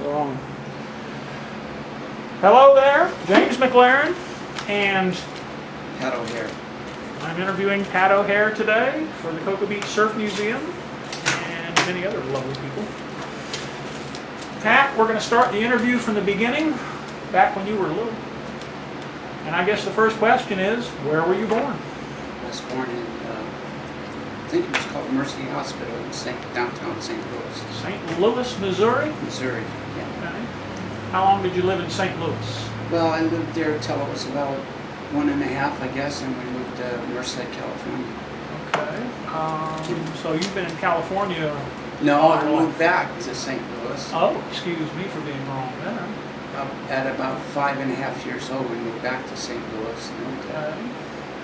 Wrong. Hello there, James MacLaren, and Pat O'Hare. I'm interviewing Pat O'Hare today for the Cocoa Beach Surf Museum and many other lovely people. Pat, we're going to start the interview from the beginning, back when you were little. And I guess the first question is, where were you born? I was born in, I think it was called Mercy Hospital in downtown St. Louis. St. Louis, Missouri? Missouri, yeah. Okay. How long did you live in St. Louis? Well, I lived there till it was about 1.5, I guess, and we moved to Merced, California. Okay. So you've been in California? No, I moved back to St. Louis. Oh, excuse me for being wrong there. At about 5.5 years old, we moved back to St. Louis. And, Okay.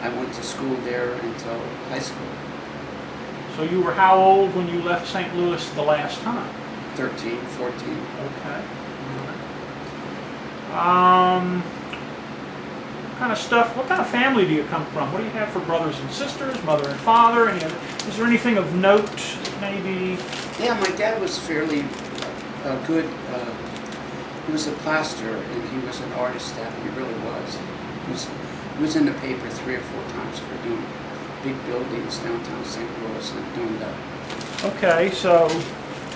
I went to school there until high school. So you were how old when you left St. Louis the last time? 13, 14. Okay. What kind of stuff, what kind of family do you come from? What do you have for brothers and sisters, mother and father? Is there anything of note, maybe? Yeah, my dad was fairly good. He was a plasterer, and he was an artist that he really was. He was in the paper 3 or 4 times for doing big buildings downtown St. Louis and doing the Okay, so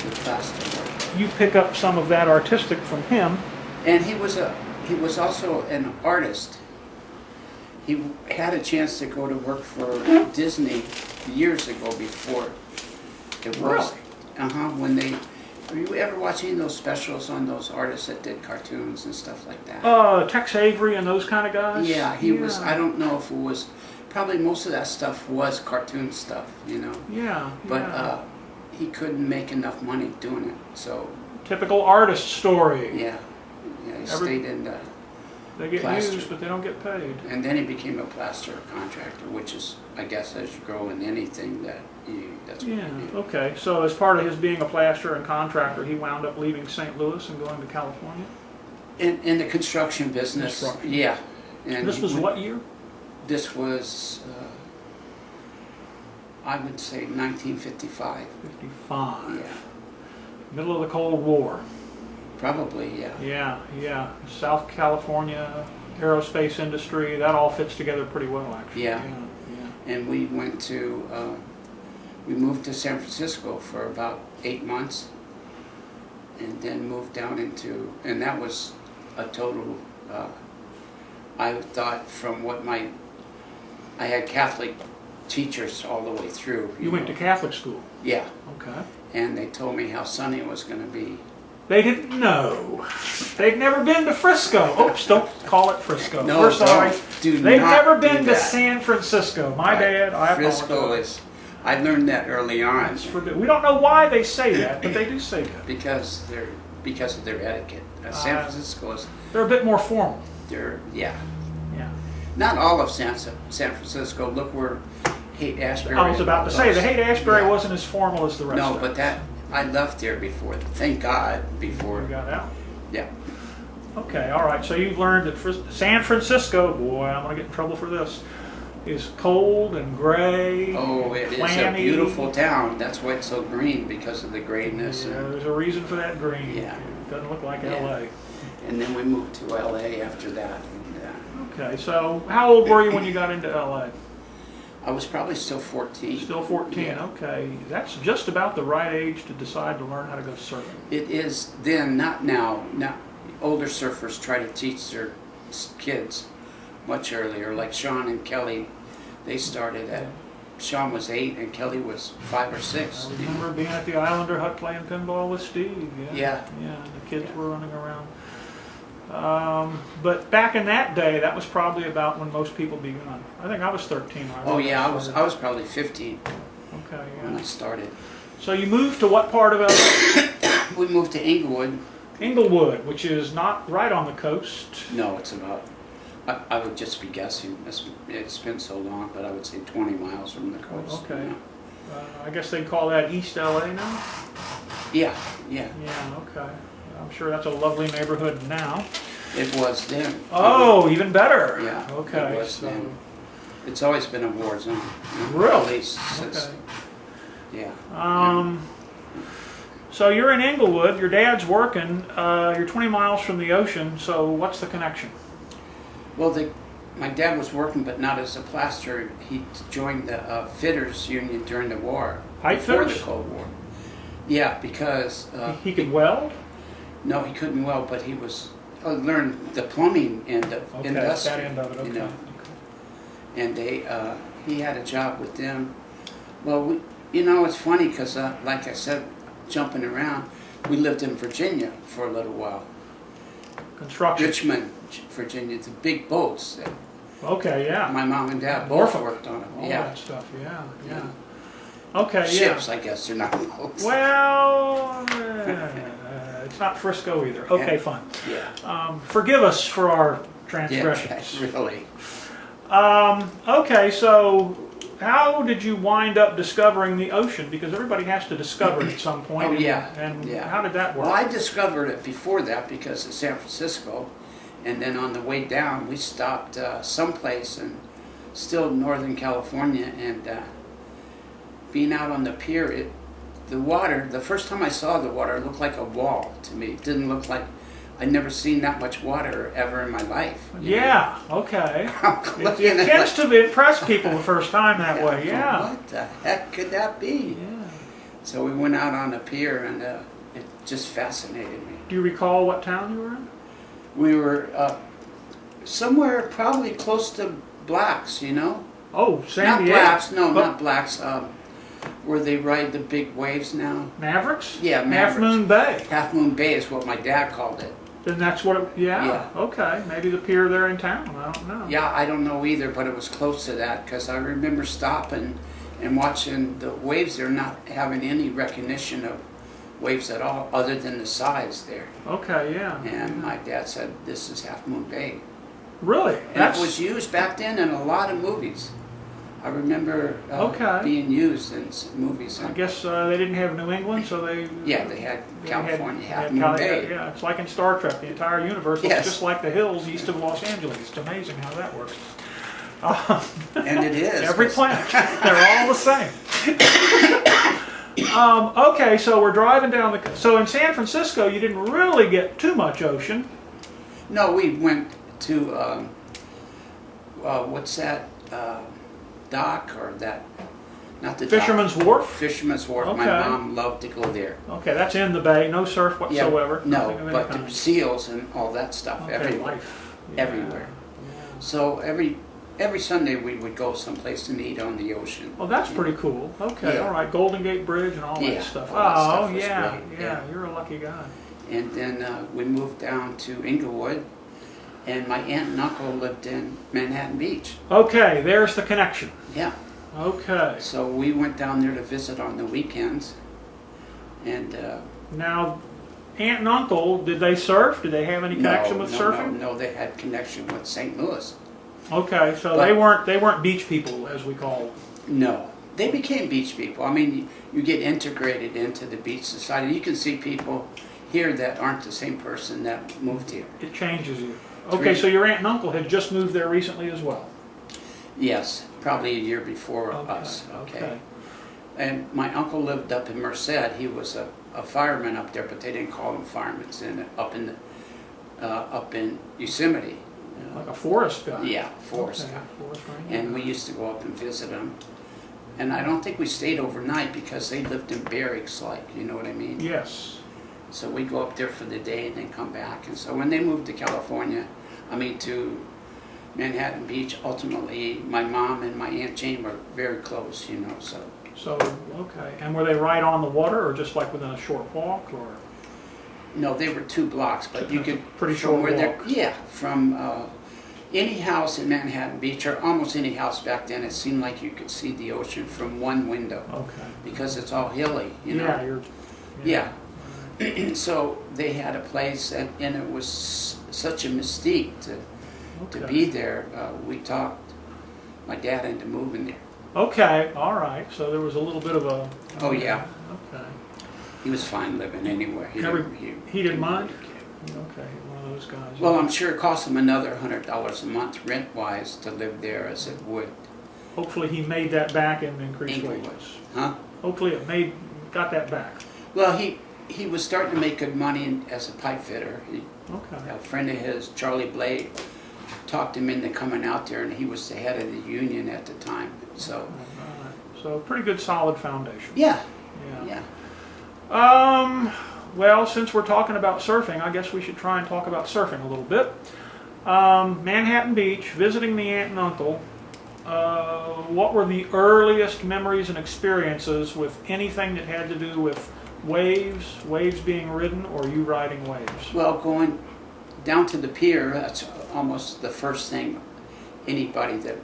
plaster work. you pick up some of that artistic from him. And he was also an artist. He had a chance to go to work for Disney years ago before it was. Really? When they. Were you ever watching those specials on those artists that did cartoons and stuff like that? Tex Avery and those kind of guys? Yeah, he was. I don't know if it was. Probably most of that stuff was cartoon stuff, you know. Yeah. But he couldn't make enough money doing it, so. Typical artist story. Yeah. He stayed in the. They get plaster. used, but they don't get paid. And then he became a plaster contractor, which is, I guess, as you grow in anything that's what you do. Okay. So as part of his being a plasterer and contractor, he wound up leaving St. Louis and going to California? In the construction business, yeah. And this was what year? This was, I would say, 1955. 55. Yeah. Middle of the Cold War. Probably, yeah. Yeah. South California, aerospace industry, that all fits together pretty well, actually. Yeah. And we went to, we moved to San Francisco for about 8 months, and then moved down into, and that was a total, I thought from what I had Catholic teachers all the way through. You went to Catholic school? Yeah. Okay. And they told me how sunny it was going to be. They didn't know. They'd never been to Frisco. Oops, don't call it Frisco. No, we're sorry. They've never been to San Francisco. My bad. I Frisco apologize. I learned that early on. We don't know why they say that, but they do say that. Because of their etiquette. San Francisco is. They're a bit more formal. Yeah. Not Not all of San Francisco. Look where Haight-Ashbury. I was about to say the Haight-Ashbury wasn't as formal as the rest. No, of but it. I left there before. Thank God before. You got out. Yeah. Okay, all right. So you've learned that San Francisco, boy, I'm going to get in trouble for this, is cold and gray. Oh, it is a beautiful town. That's why it's so green, because of the grayness. Yeah, there's a reason for that green. Yeah. It doesn't look like Yeah. L.A. And then we moved to L.A. after that. Okay, so how old were you when you got into L.A.? I was probably still 14. Still 14, Yeah. okay. That's just about the right age to decide to learn how to go surfing. It is then, not now. Now, older surfers try to teach their kids much earlier. Like Sean and Kelly, they started at. Sean was 8 and Kelly was 5 or 6. I remember being at the Islander hut playing pinball with Steve. Yeah. The kids were running around. But back in that day, that was probably about when most people began. I think I was 13. I was probably 15 okay, when I started. So you moved to what part of LA? We moved to Inglewood. Inglewood, which is not right on the coast. No, it's about, I would just be guessing. It's been so long, but I would say 20 miles from the coast. Okay. I guess they'd call that East LA now? Yeah. Yeah, okay. I'm sure that's a lovely neighborhood now. It was then. Oh, even better. Yeah. Okay. It was then. It's always been a war zone. Really? At least since. Okay. Yeah. So you're in Inglewood, your dad's working, you're 20 miles from the ocean, so what's the connection? Well, my dad was working, but not as a plasterer. He joined the fitters union during the war. Pipe before fitters? the Cold War. Yeah, because He could weld? no, he couldn't weld, but he was learned the plumbing end of Okay, industry. that end of it, okay. You know, and he had a job with them. Well, it's funny because, like I said, jumping around, we lived in Virginia for a little while. Construction. Richmond, Virginia, the big boats that Okay, yeah. my mom and dad both Norfolk. worked on them. All Yeah, that stuff, yeah. Okay, ships, I guess they're not boats. Well, it's not Frisco either. Okay, fine. Yeah, Forgive us for our yeah, transgressions. really. Okay, so how did you wind up discovering the ocean? Because everybody has to discover it at some point. Oh, yeah, And yeah. how did that work? Well, I discovered it before that because of San Francisco, and then on the way down, we stopped someplace in still Northern California, and being out on the pier, the water, the first time I saw the water, it looked like a wall to me. It didn't look like, I'd never seen that much water ever in my life. Yeah, okay. It It tends to impress people the first time that way, yeah. What the heck could that be? Yeah. So we went out on the pier, and it just fascinated me. Do you recall what town you were in? We were somewhere probably close to Blacks, Oh, San Not Diego. Blacks, no, Oh. not Blacks. Where they ride the big waves now. Mavericks? Yeah, Half Mavericks. Moon Bay. Half Moon Bay is what my dad called it. Then that's what it, yeah, Yeah. okay. Maybe the pier there in town, I don't know. Yeah, I don't know either, but it was close to that because I remember stopping and watching the waves there, not having any recognition of waves at all other than the size there. Okay, yeah. And my dad said, this is Half Moon Bay. Really? And it was used back then in a lot of movies. I remember Okay. being used in movies. I guess they didn't have New England, so they... Yeah, they had California, Half Moon Cali- Bay. Yeah, it's like in Star Trek, the entire universe looks Yes. just like the hills east of Los Angeles. It's amazing how that works. And it is. Every 'cause- planet, they're all the same. Okay, so we're driving down the... So in San Francisco, you didn't really get too much ocean. No, we went to, what's that dock or that, not the Fisherman's dock. Wharf? Fisherman's Wharf. My Okay. mom loved to go there. Okay, that's in the bay, no surf whatsoever. Yeah, nothing of no, any but kind. the seals and all that stuff Okay, everywhere. life. Everywhere. Yeah. So every Sunday we would go someplace to meet on the ocean. Oh, that's pretty cool. Okay, Yeah. all right, Golden Gate Bridge and all Yeah, that stuff. all that Oh, stuff was yeah, great, yeah, yeah. you're a lucky guy. And then we moved down to Inglewood, and my aunt and uncle lived in Manhattan Beach. Okay, there's the connection. Yeah. Okay. So we went down there to visit on the weekends, and Now, aunt and uncle, did they surf? Did they have any connection with surfing? No, they had connection with St. Louis. Okay, so But- they weren't beach people, as we call them. No, they became beach people. I mean, you get integrated into the beach society. You can see people here that aren't the same person that moved here. It changes you. Okay, so your aunt and uncle had just moved there recently as well. Yes, probably a year before Okay, us. okay. And my uncle lived up in Merced. He was a fireman up there, but they didn't call him firemen. Up in Yosemite. Like a forest guy. Yeah, forest Okay, guy. forest ranger. And we used to go up and visit him. And I don't think we stayed overnight because they lived in barracks, like, you know what I mean? Yes. So we go up there for the day and then come back. And so when they moved to California, to Manhattan Beach, ultimately my mom and my Aunt Jane were very close, so. So, okay. And were they right on the water or just like within a short walk or? No, they were 2 blocks, but you could. Pretty from short where they're- walk. Yeah, from any house in Manhattan Beach, or almost any house back then, it seemed like you could see the ocean from one window Okay. because it's all hilly, Yeah, you're. Yeah. So they had a place, and it was such a mystique to Okay. be there. We talked my dad into moving there. Okay, all right. So there was a little bit of a. Oh, yeah. Okay. He was fine living anywhere. He didn't mind? Okay, one of those guys. Well, I'm sure it cost him another $100 a month rent-wise to live there as it would. Hopefully he made that back in increased Inglewood. wages. Huh? Hopefully got that back. Well, he was starting to make good money as a pipe fitter. Okay. A friend of his, Charlie Blade, talked him into coming out there, and he was the head of the union at the time. So, All right. So pretty good solid foundation. yeah, Yeah. yeah. Well, since we're talking about surfing, I guess we should try and talk about surfing a little bit. Manhattan Beach, visiting the aunt and uncle. What were the earliest memories and experiences with anything that had to do with waves being ridden, or you riding waves? Well, going down to the pier, that's almost the first thing anybody that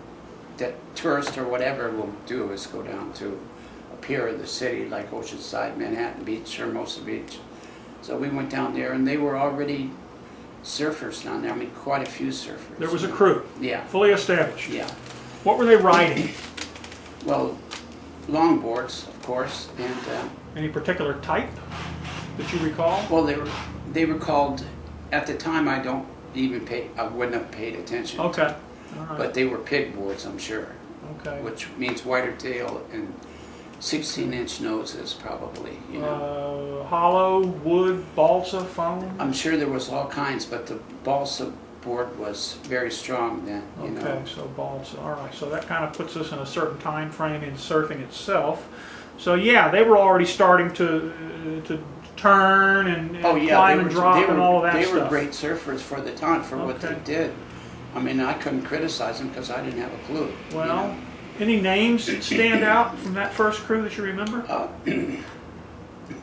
tourist or whatever will do, is go down to a pier of the city like Oceanside, Manhattan Beach, Hermosa Beach. So we went down there, and they were already surfers down there. I mean, quite a few surfers. There was a crew, Yeah, fully established. yeah. What were they riding? Well, longboards, of course, and Any particular type that you recall? well, they were called at the time. I wouldn't have paid attention. Okay. All right. But they were pig boards, I'm sure, Okay. which means wider tail and 16-inch noses, probably. You know, Hollow, wood, balsa, foam? I'm sure there was all kinds, but the balsa board was very strong then. You Okay, know, so balsa. All right, so that kind of puts us in a certain time frame in surfing itself. So yeah, they were already starting to turn and oh yeah, climb and drop and all of that they stuff. were great surfers for the time, for what they Okay. did. I mean, I couldn't criticize them because I didn't have a clue. Well, you know? any names that stand out from that first crew that you remember?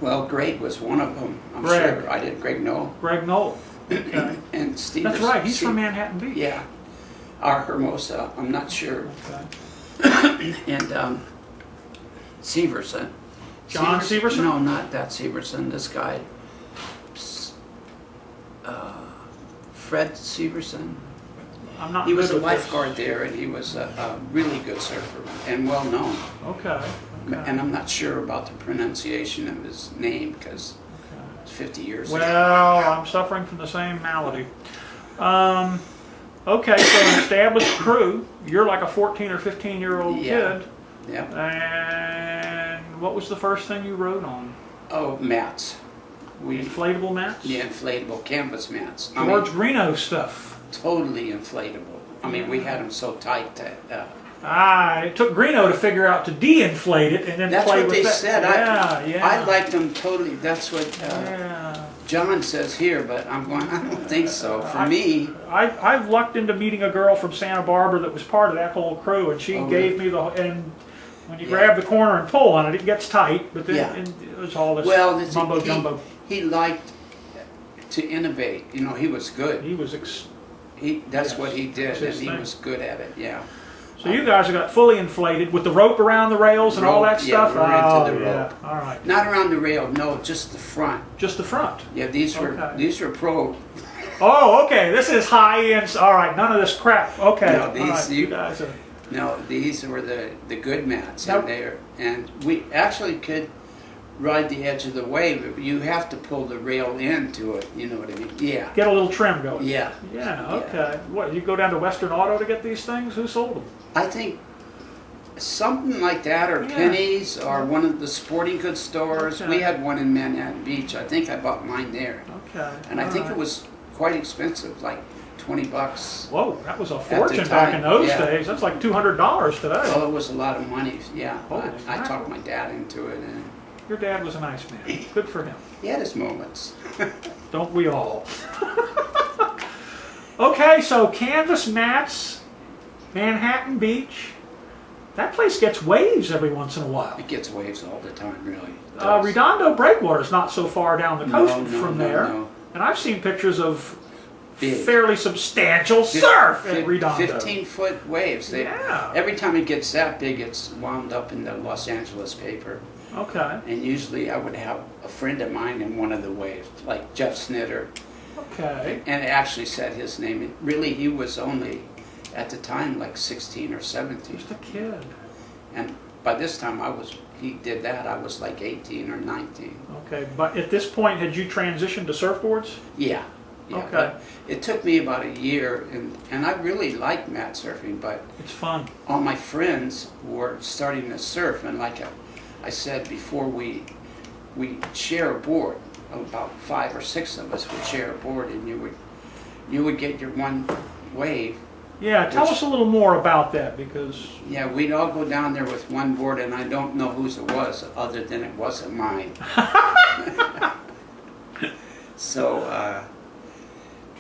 Well, Greg was one of them. I'm Greg. sure. I did. Greg Knoll Greg Knoll. Okay. and Steve. That's right, he's from Manhattan Beach. Yeah, our Hermosa. I'm not sure. Okay. And Severson. John Severson? No, not that Severson. This guy, Fred Severson. I'm not He was good a with this. lifeguard there, and he was a really good surfer and well known. Okay. Okay. And I'm not sure about the pronunciation of his name because Okay. it's 50 years ago. Well, I'm suffering from the same malady. Okay, so an established crew. You're like a 14 or 15-year-old Yeah. kid. Yeah. And what was the first thing you rode on? Oh, mats. Inflatable mats? Yeah, inflatable canvas mats. George Greeno stuff. Totally inflatable. I mean, we had them so tight that. It took Greeno to figure out to de-inflate it and then That's play what with they that. said. Yeah. I liked them totally. That's what Yeah. John says here, but I'm going, I don't think so. For me, I've lucked into meeting a girl from Santa Barbara that was part of that whole crew, and she Oh, gave me and when you grab the corner and pull on it, it gets tight, but then Yeah. it was all this well, mumbo jumbo. he liked to innovate. You know, he was good. He was. That's Yes, what he did, that's and his he thing. was good at it. Yeah. So you guys have got fully inflated with the rope around the rails and all that Rope, yeah, stuff? we're into the yeah. rope. All right. Not around the rail. No, just the front. Just the front. Yeah, these were Okay. pro. Oh, okay. This is high end. All right. None of this crap. Okay. No, all these- right. you- guys are. No, these were the good mats, Nope. and we actually could ride the edge of the wave. But you have to pull the rail into it. You know what I mean? Yeah. Get a little trim going. Yeah. Yeah. Okay. What? You go down to Western Auto to get these things? Who sold them? I think something like that, or Yeah. Penny's, or one of the sporting goods stores. Okay. We had one in Manhattan Beach. I think I bought mine there, Okay. and I all think right. it was quite expensive, like $20. Whoa, that was a the fortune back in time, those yeah. days. That's like $200 today. Oh, it was a lot of money. Yeah, Holy I mackerel. talked my dad into it, and Your dad was a nice man. Good for him. he had his moments. Don't we all? Okay, so canvas mats, Manhattan Beach. That place gets waves every once in a while. It gets waves all the time, really. It does. Redondo Breakwater's not so far down the coast No, from no, there. no. And I've seen pictures of Big. fairly substantial surf at Redondo. 15-foot waves. Yeah. Every time it gets that big, it's wound up in the Los Angeles paper. Okay, And usually I would have a friend of mine in one of the waves, like Jeff Snitter. okay. And it actually said his name. Really, he was only, at the time, like 16 or 17. Just a kid. And by this time, he did that, I was like 18 or 19. Okay, but at this point, had you transitioned to surfboards? Yeah. Yeah, Okay. but it took me about a year, and I really liked mat surfing, but It's fun. all my friends were starting to surf, and like I said before, we share a board. about 5 or 6 of us would share a board, and you would get your one wave. Yeah, tell us a little more about that, because... Yeah, we'd all go down there with one board, and I don't know whose it was, other than it wasn't mine. So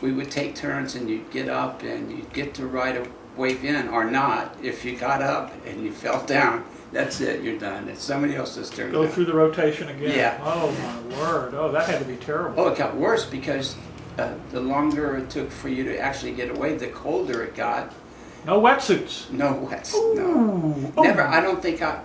we would take turns, and you'd get up, and you'd get to ride a wave in, or not. If you got up and you fell down, that's it, you're done. It's somebody else's turn. Go through the rotation again. Yeah. Oh, my word. Oh, that had to be terrible. Oh, it got worse because the longer it took for you to actually get away, the colder it got. No wetsuits. No wets. Ooh. No. Never. I don't think I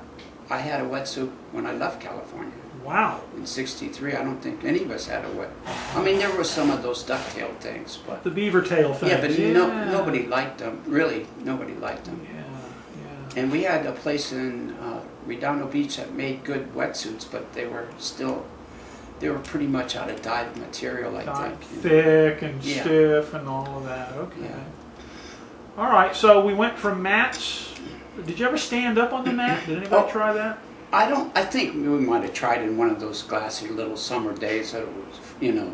had a wetsuit when I left California. Wow. In '63, I don't think any of us had a wet. I mean, there were some of those ducktail things, but The beaver tail thing. yeah, but nobody liked them. Really, nobody liked them. Yeah, yeah. And we had a place in Redondo Beach that made good wetsuits, but they were pretty much out of dyed material, I think. Thick and Yeah. stiff and all of that. Okay. Yeah. All right, so we went from mats. Did you ever stand up on the mat? Did anybody try that? I think we might have tried in one of those glassy little summer days, that it was,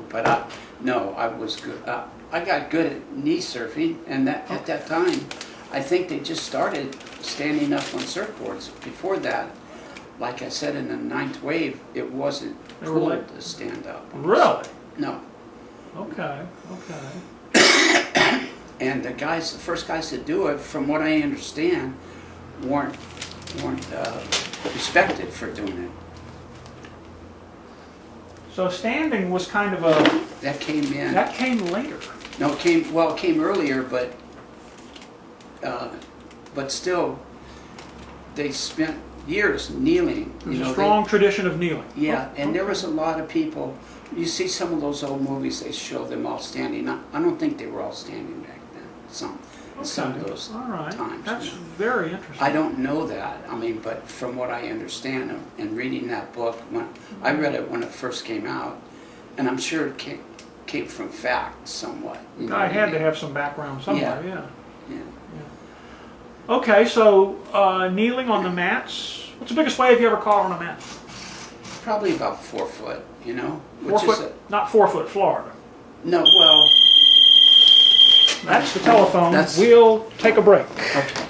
but no, I was good. I got good at knee surfing, and at that time, I think they just started standing up on surfboards. Before that, like I said, in the 9th wave, it wasn't cool to stand up. Really? No. Okay, okay. And the first guys to do it, from what I understand, weren't respected for doing it. So standing was kind of a... That came in. That came later. No, it came earlier, but still, they spent years kneeling. There's a strong tradition of kneeling. Yeah, and there was a lot of people. You see some of those old movies; they show them all standing. I don't think they were all standing back then. Some of those times. That's very interesting. I don't know that. I mean, but from what I understand and reading that book, I read it when it first came out, and I'm sure it came from fact somewhat. I had to have some background somewhere. Yeah. Okay, so kneeling on the mats. What's the biggest wave you ever caught on a mat? Probably about 4 foot, 4 foot, not 4 foot, Florida. No, well... That's the telephone. We'll take a break. Okay.